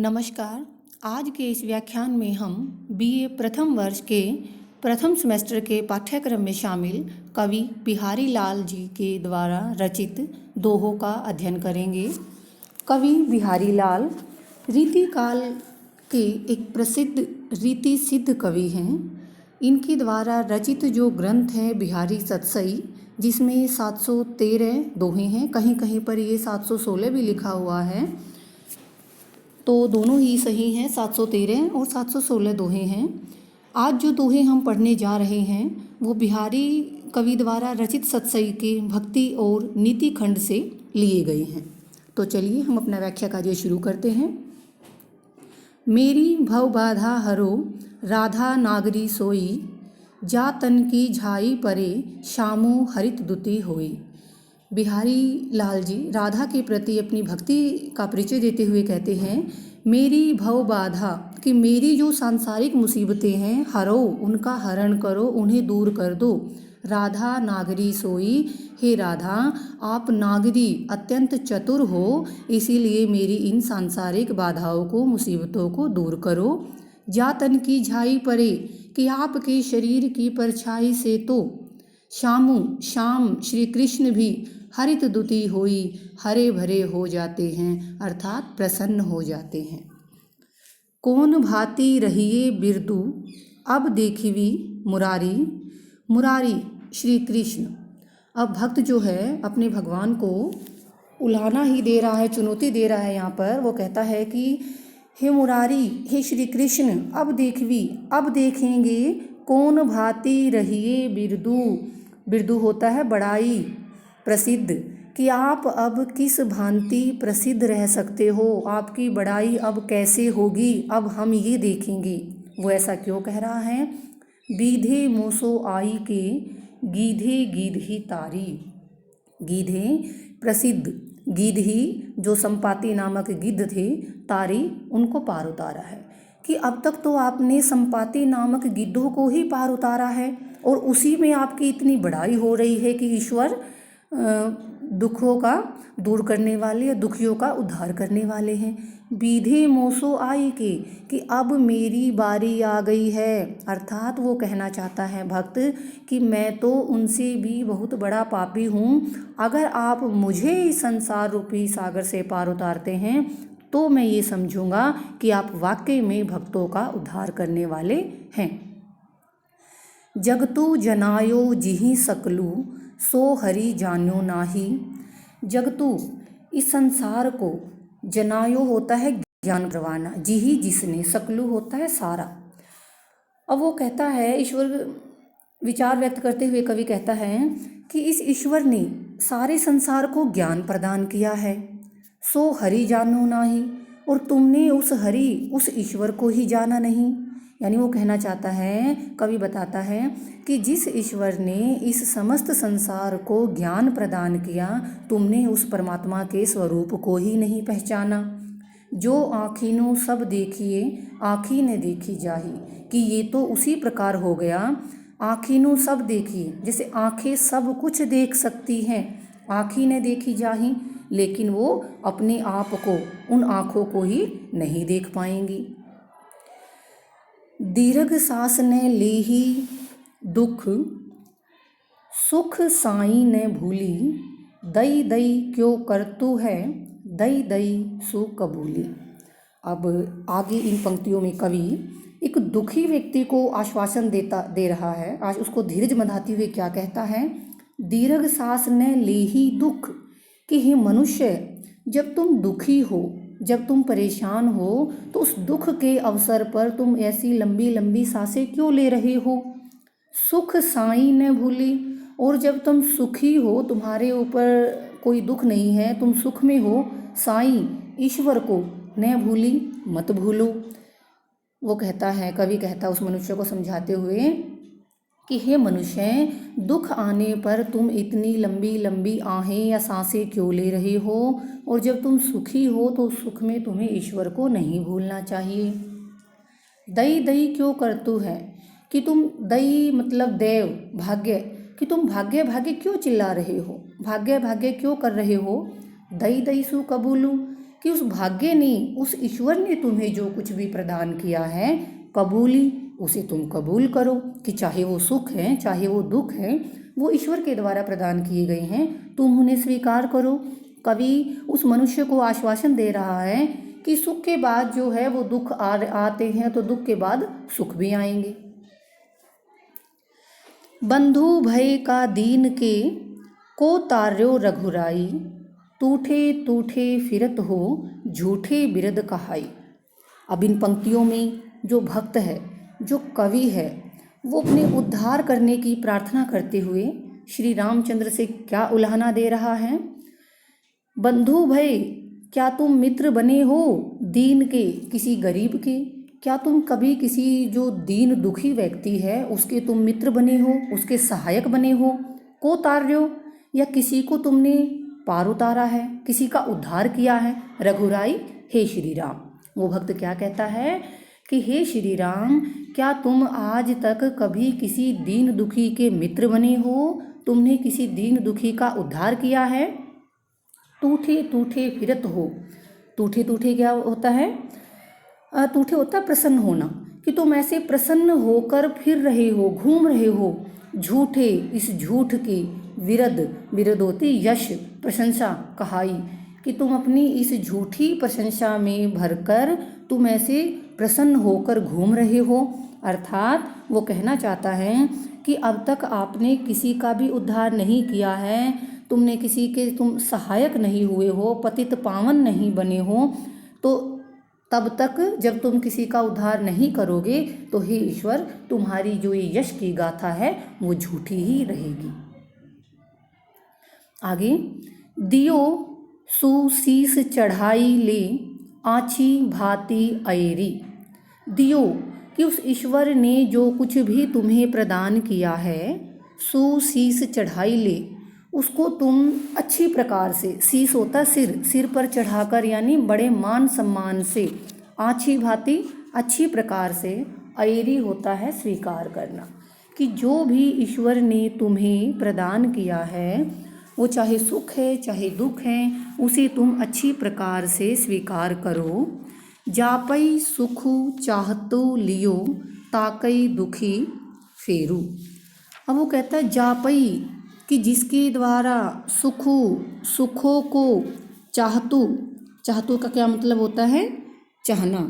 नमस्कार। आज के इस व्याख्यान में हम बीए प्रथम वर्ष के प्रथम सेमेस्टर के पाठ्यक्रम में शामिल कवि बिहारी लाल जी के द्वारा रचित दोहों का अध्ययन करेंगे। कवि बिहारी लाल रीति काल के एक प्रसिद्ध रीति सिद्ध कवि हैं। इनके द्वारा रचित जो ग्रंथ है बिहारी सतसई, जिसमें 713 दोहे हैं, कहीं कहीं पर ये 716 भी लिखा हुआ है, तो दोनों ही सही हैं। 713 और 716 दोहे हैं। आज जो दोहे हम पढ़ने जा रहे हैं वो बिहारी कवि द्वारा रचित सतसई के भक्ति और नीति खंड से लिए गए हैं। तो चलिए हम अपना व्याख्या कार्य शुरू करते हैं। मेरी भव बाधा हरो राधा नागरी सोई, जा तन की झाई परे श्यामो हरित दुती होई। बिहारी लाल जी राधा के प्रति अपनी भक्ति का परिचय देते हुए कहते हैं, मेरी भव बाधा, कि मेरी जो सांसारिक मुसीबतें हैं, हरो, उनका हरण करो, उन्हें दूर कर दो। राधा नागरी सोई, हे राधा आप नागरी अत्यंत चतुर हो, इसीलिए मेरी इन सांसारिक बाधाओं को, मुसीबतों को दूर करो। जा तन की झाई परे, कि आपके शरीर की परछाई से तो श्याम श्री कृष्ण भी हरित दुती होई, हरे भरे हो जाते हैं, अर्थात प्रसन्न हो जाते हैं। कौन भांति रहिए बिरदू, अब देखिवी मुरारी। मुरारी श्री कृष्ण। अब भक्त जो है अपने भगवान को उलाहना ही दे रहा है, चुनौती दे रहा है। यहाँ पर वो कहता है कि हे मुरारी, हे श्री कृष्ण, अब देखिवी, अब देखेंगे। कौन भांति रहिए बिरदू, बिरदू होता है बड़ाई, प्रसिद्ध, कि आप अब किस भांति प्रसिद्ध रह सकते हो, आपकी बड़ाई अब कैसे होगी, अब हम ये देखेंगे। वो ऐसा क्यों कह रहा है? बीधे मूसो आई के, गीधे गीधही तारी। गीधे प्रसिद्ध, गीधही जो संपाति नामक गिद्ध थे, तारी उनको पार उतारा है। कि अब तक तो आपने संपाति नामक गिद्धों को ही पार उतारा है और उसी में आपकी इतनी बड़ाई हो रही है कि ईश्वर दुखों का दूर करने वाले, दुखियों का उद्धार करने वाले हैं। बीधे मोसो आई के, कि अब मेरी बारी आ गई है, अर्थात वो कहना चाहता है भक्त कि मैं तो उनसे भी बहुत बड़ा पापी हूँ। अगर आप मुझे इस संसार रूपी सागर से पार उतारते हैं तो मैं ये समझूंगा कि आप वाकई में भक्तों का उद्धार करने वाले हैं। जगतु जनायो जिहि सकलू, सो हरि जान्यो नाही। जगतु इस संसार को, जनायो होता है ज्ञान करवाना, जिहि जिसने, सकलू होता है सारा। अब वो कहता है, ईश्वर विचार व्यक्त करते हुए कवि कहता है कि इस ईश्वर ने सारे संसार को ज्ञान प्रदान किया है। सो हरि जानो नाही, और तुमने उस हरि, उस ईश्वर को ही जाना नहीं। यानी वो कहना चाहता है, कवि बताता है कि जिस ईश्वर ने इस समस्त संसार को ज्ञान प्रदान किया, तुमने उस परमात्मा के स्वरूप को ही नहीं पहचाना। जो आँखिनो सब देखिए, आँखी ने देखी जाही, कि ये तो उसी प्रकार हो गया। आँखिनो सब देखिए, जैसे आँखें सब कुछ देख सकती हैं, आँखी ने देखी जाही, लेकिन वो अपने आप को, उन आँखों को ही नहीं देख पाएंगी। दीर्घ सास ने लेही दुख, सुख साई ने भूली। दई दई क्यों करतु है, दई दई सु कबूली। अब आगे इन पंक्तियों में कवि एक दुखी व्यक्ति को आश्वासन दे रहा है। आज उसको धीरज बंधाते हुए क्या कहता है? दीर्घ सास ने लेही दुख, कि हे मनुष्य, जब तुम दुखी हो, जब तुम परेशान हो, तो उस दुख के अवसर पर तुम ऐसी लंबी लंबी सांसें क्यों ले रहे हो? सुख साई न भूली, और जब तुम सुखी हो, तुम्हारे ऊपर कोई दुख नहीं है, तुम सुख में हो, साई ईश्वर को न भूली, मत भूलो। वो कहता है, कवि कहता है उस मनुष्य को समझाते हुए कि हे मनुष्य, दुख आने पर तुम इतनी लंबी लंबी आहें या सांसें क्यों ले रहे हो? और जब तुम सुखी हो तो सुख में तुम्हें ईश्वर को नहीं भूलना चाहिए। दई दई क्यों करतु है, कि तुम, दई मतलब देव, भाग्य, कि तुम भाग्य भाग्य क्यों चिल्ला रहे हो, भाग्य भाग्य क्यों कर रहे हो? दई दई सु कबूलू, कि उस भाग्य ने, उस ईश्वर ने तुम्हें जो कुछ भी प्रदान किया है कबूली, उसे तुम कबूल करो कि चाहे वो सुख है चाहे वो दुख है, वो ईश्वर के द्वारा प्रदान किए गए हैं, तुम उन्हें स्वीकार करो। कवि उस मनुष्य को आश्वासन दे रहा है कि सुख के बाद जो है वो दुख आते हैं, तो दुख के बाद सुख भी आएंगे। बंधु भय का दीन के को तार्यो रघुराई, टूठे टूठे फिरत हो झूठे बिरद कहाई। अब इन पंक्तियों में जो भक्त है, जो कवि है, वो अपने उद्धार करने की प्रार्थना करते हुए श्री रामचंद्र से क्या उल्हाना दे रहा है। बंधु भय, क्या तुम मित्र बने हो दीन के, किसी गरीब के? क्या तुम कभी किसी जो दीन दुखी व्यक्ति है उसके तुम मित्र बने हो, उसके सहायक बने हो? को तार्यो, या किसी को तुमने पार उतारा है, किसी का उद्धार किया है? रघुराई, हे श्री राम। वो भक्त क्या कहता है कि हे श्री राम, क्या तुम आज तक कभी किसी दीन दुखी के मित्र बने हो? तुमने किसी दीन दुखी का उद्धार किया है? टूठे टूठे फिरत हो, टूठे टूठे क्या होता है? टूठे होता है प्रसन्न होना, कि तुम ऐसे प्रसन्न होकर फिर रहे हो, घूम रहे हो। झूठे, इस झूठ की, विरद, विरद होती यश, प्रशंसा, कहाई, कि तुम अपनी इस झूठी प्रशंसा में भरकर तुम ऐसे प्रसन्न होकर घूम रहे हो। अर्थात वो कहना चाहता है कि अब तक आपने किसी का भी उद्धार नहीं किया है, तुमने किसी के तुम सहायक नहीं हुए हो, पतित पावन नहीं बने हो, तो तब तक जब तुम किसी का उद्धार नहीं करोगे तो हे ईश्वर, तुम्हारी जो ये यश की गाथा है वो झूठी ही रहेगी। आगे, दियो सुशीस चढ़ाई ले आछी भांति अएरी। दियो, कि उस ईश्वर ने जो कुछ भी तुम्हें प्रदान किया है, सुशीस चढ़ाई ले, उसको तुम अच्छी प्रकार से, शीश होता सिर, सिर पर चढ़ाकर, यानी बड़े मान सम्मान से, आछी भांति अच्छी प्रकार से, अएरी होता है स्वीकार करना, कि जो भी ईश्वर ने तुम्हें प्रदान किया है वो चाहे सुख है चाहे दुख है, उसे तुम अच्छी प्रकार से स्वीकार करो। जापई सुखु चाहतो लियो, ताकई दुखी फेरू। अब वो कहता है जापई, कि जिसके द्वारा सुखों को चाहतु, चाहतु का क्या मतलब होता है? चाहना।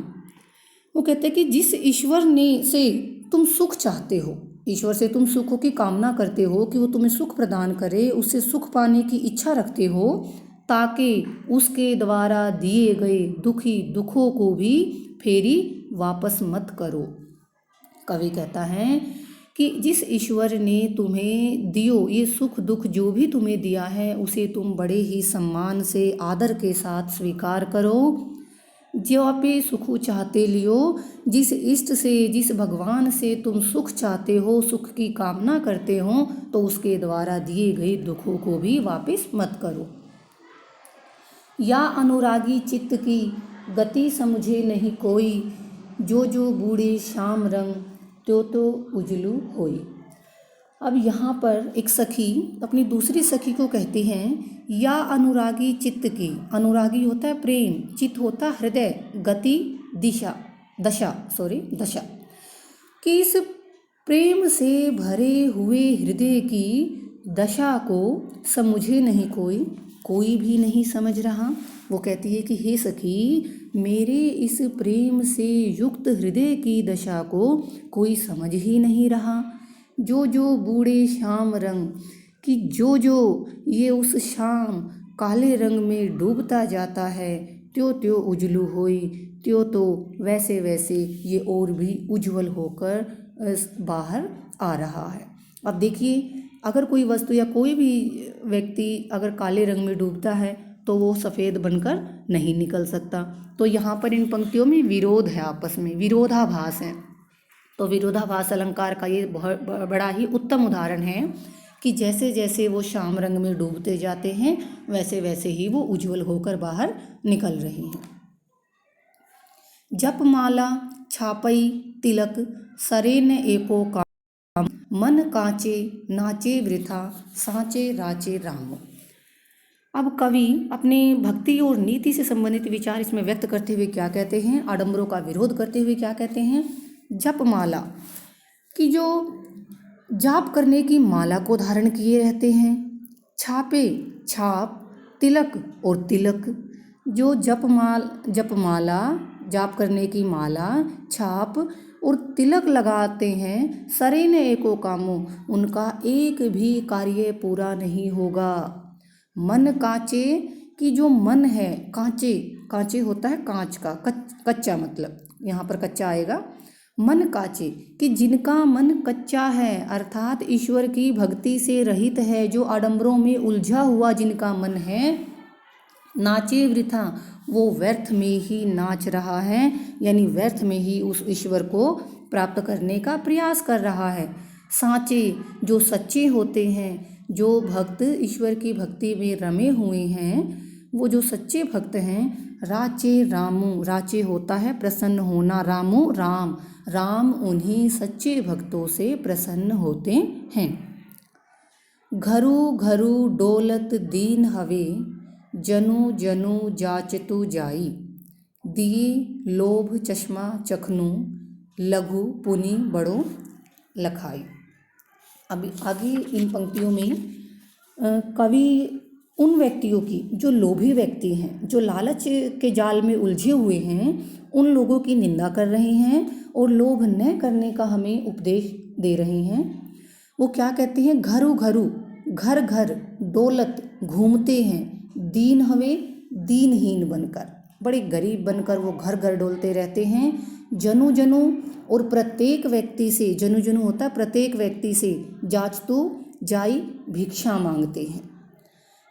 वो कहते हैं कि जिस ईश्वर ने से तुम सुख चाहते हो, ईश्वर से तुम सुखों की कामना करते हो कि वो तुम्हें सुख प्रदान करे, उससे सुख पाने की इच्छा रखते हो, ताकि उसके द्वारा दिए गए दुखों को भी फेरी वापस मत करो। कवि कहता है कि जिस ईश्वर ने तुम्हें दियो, ये सुख दुख जो भी तुम्हें दिया है उसे तुम बड़े ही सम्मान से, आदर के साथ स्वीकार करो। जो आपे सुख चाहते लियो, जिस इष्ट से, जिस भगवान से तुम सुख चाहते हो, सुख की कामना करते हो, तो उसके द्वारा दिए गए दुखों को भी वापस मत करो। या अनुरागी चित्त की गति समझे नहीं कोई, जो जो बूढ़े श्याम रंग त्यो तो उजलू होई। अब यहाँ पर एक सखी अपनी दूसरी सखी को कहती हैं, या अनुरागी चित्त की, अनुरागी होता है प्रेम, चित्त होता हृदय, गति दशा, कि इस प्रेम से भरे हुए हृदय की दशा को समझे नहीं कोई, कोई भी नहीं समझ रहा। वो कहती है कि हे सखी, मेरे इस प्रेम से युक्त हृदय की दशा को कोई समझ ही नहीं रहा। जो जो बूढ़े श्याम रंग, कि जो जो ये उस शाम काले रंग में डूबता जाता है, त्यों त्यों उजलू होई, त्यों तो वैसे वैसे ये और भी उज्जवल होकर बाहर आ रहा है। अब देखिए, अगर कोई वस्तु या कोई भी व्यक्ति अगर काले रंग में डूबता है तो वो सफ़ेद बनकर नहीं निकल सकता। तो यहाँ पर इन पंक्तियों में विरोध है, आपस में विरोधाभास है। तो विरोधाभास अलंकार का ये बहुत बड़ा ही उत्तम उदाहरण है कि जैसे जैसे वो श्याम रंग में डूबते जाते हैं वैसे वैसे ही वो उज्जवल होकर बाहर निकल रहे हैं। जप माला छापई तिलक सरेन एको काम, मन कांचे नाचे वृथा सांचे राचे राम। अब कवि अपने भक्ति और नीति से संबंधित विचार इसमें व्यक्त करते हुए क्या कहते हैं, आडंबरों का विरोध करते हुए क्या कहते हैं। जपमाला कि जो जाप करने की माला को धारण किए रहते हैं, छापे छाप, तिलक और तिलक, जो जपमाला जाप करने की माला, छाप और तिलक लगाते हैं, सरेन एको कामो, उनका एक भी कार्य पूरा नहीं होगा। मन कांचे कि जो मन है, कांचे, कांचे होता है कांच का, कच्चा, मतलब यहाँ पर कच्चा आएगा। मन कांचे कि जिनका मन कच्चा है, अर्थात ईश्वर की भक्ति से रहित है, जो आडंबरों में उलझा हुआ जिनका मन है, नाचे वृथा, वो व्यर्थ में ही नाच रहा है, यानी व्यर्थ में ही उस ईश्वर को प्राप्त करने का प्रयास कर रहा है। साँचे जो सच्चे होते हैं, जो भक्त ईश्वर की भक्ति में रमे हुए हैं, वो जो सच्चे भक्त हैं। राचे रामू, राचे होता है प्रसन्न होना, रामू राम, राम उन्हीं सच्चे भक्तों से प्रसन्न होते हैं। घरू घरू डोलत दीन हवे, जनु जनु जाचतु जाई, दिए लोभ चश्मा चखनू, लघु पुनि बड़ो लखाई। अभी आगे इन पंक्तियों में कवि उन व्यक्तियों की, जो लोभी व्यक्ति हैं, जो लालच के जाल में उलझे हुए हैं, उन लोगों की निंदा कर रहे हैं और लोभ न करने का हमें उपदेश दे रहे हैं। वो क्या कहते हैं, घरू घरू, घर घर, डोलत घूमते हैं, दीन हवे, दीनहीन बनकर, बड़े गरीब बनकर वो घर घर डोलते रहते हैं। जनु जनु और प्रत्येक व्यक्ति से, जनु जनु होता है प्रत्येक व्यक्ति से, जाचतु जाई, भिक्षा मांगते हैं।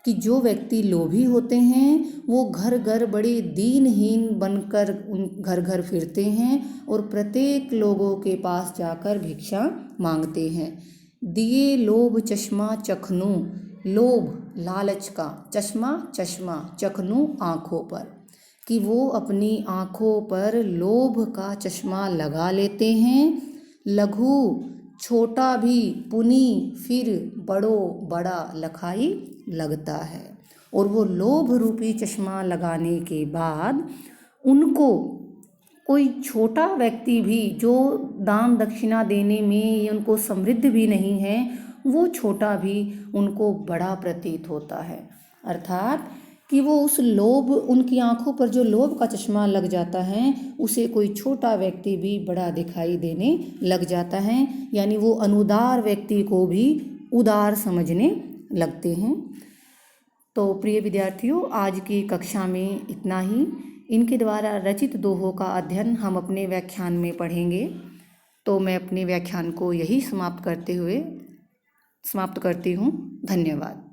कि जो व्यक्ति लोभी होते हैं वो घर घर बड़े दीनहीन बनकर उन घर घर फिरते हैं और प्रत्येक लोगों के पास जाकर भिक्षा मांगते हैं। दिए लोभ चश्मा चखनू, लोभ लालच का, चश्मा चश्मा, चखनू आँखों पर, कि वो अपनी आँखों पर लोभ का चश्मा लगा लेते हैं। लघु छोटा भी, पुनि फिर बड़ो बड़ा लखाई लगता है। और वो लोभ रूपी चश्मा लगाने के बाद उनको कोई छोटा व्यक्ति भी, जो दान दक्षिणा देने में उनको समृद्ध भी नहीं है, वो छोटा भी उनको बड़ा प्रतीत होता है। अर्थात कि वो उस लोभ, उनकी आंखों पर जो लोभ का चश्मा लग जाता है, उसे कोई छोटा व्यक्ति भी बड़ा दिखाई देने लग जाता है, यानी वो अनुदार व्यक्ति को भी उदार समझने लगते हैं। तो प्रिय विद्यार्थियों, आज की कक्षा में इतना ही। इनके द्वारा रचित दोहों का अध्ययन हम अपने व्याख्यान में पढ़ेंगे। तो मैं अपने व्याख्यान को यही समाप्त करती हूँ। धन्यवाद।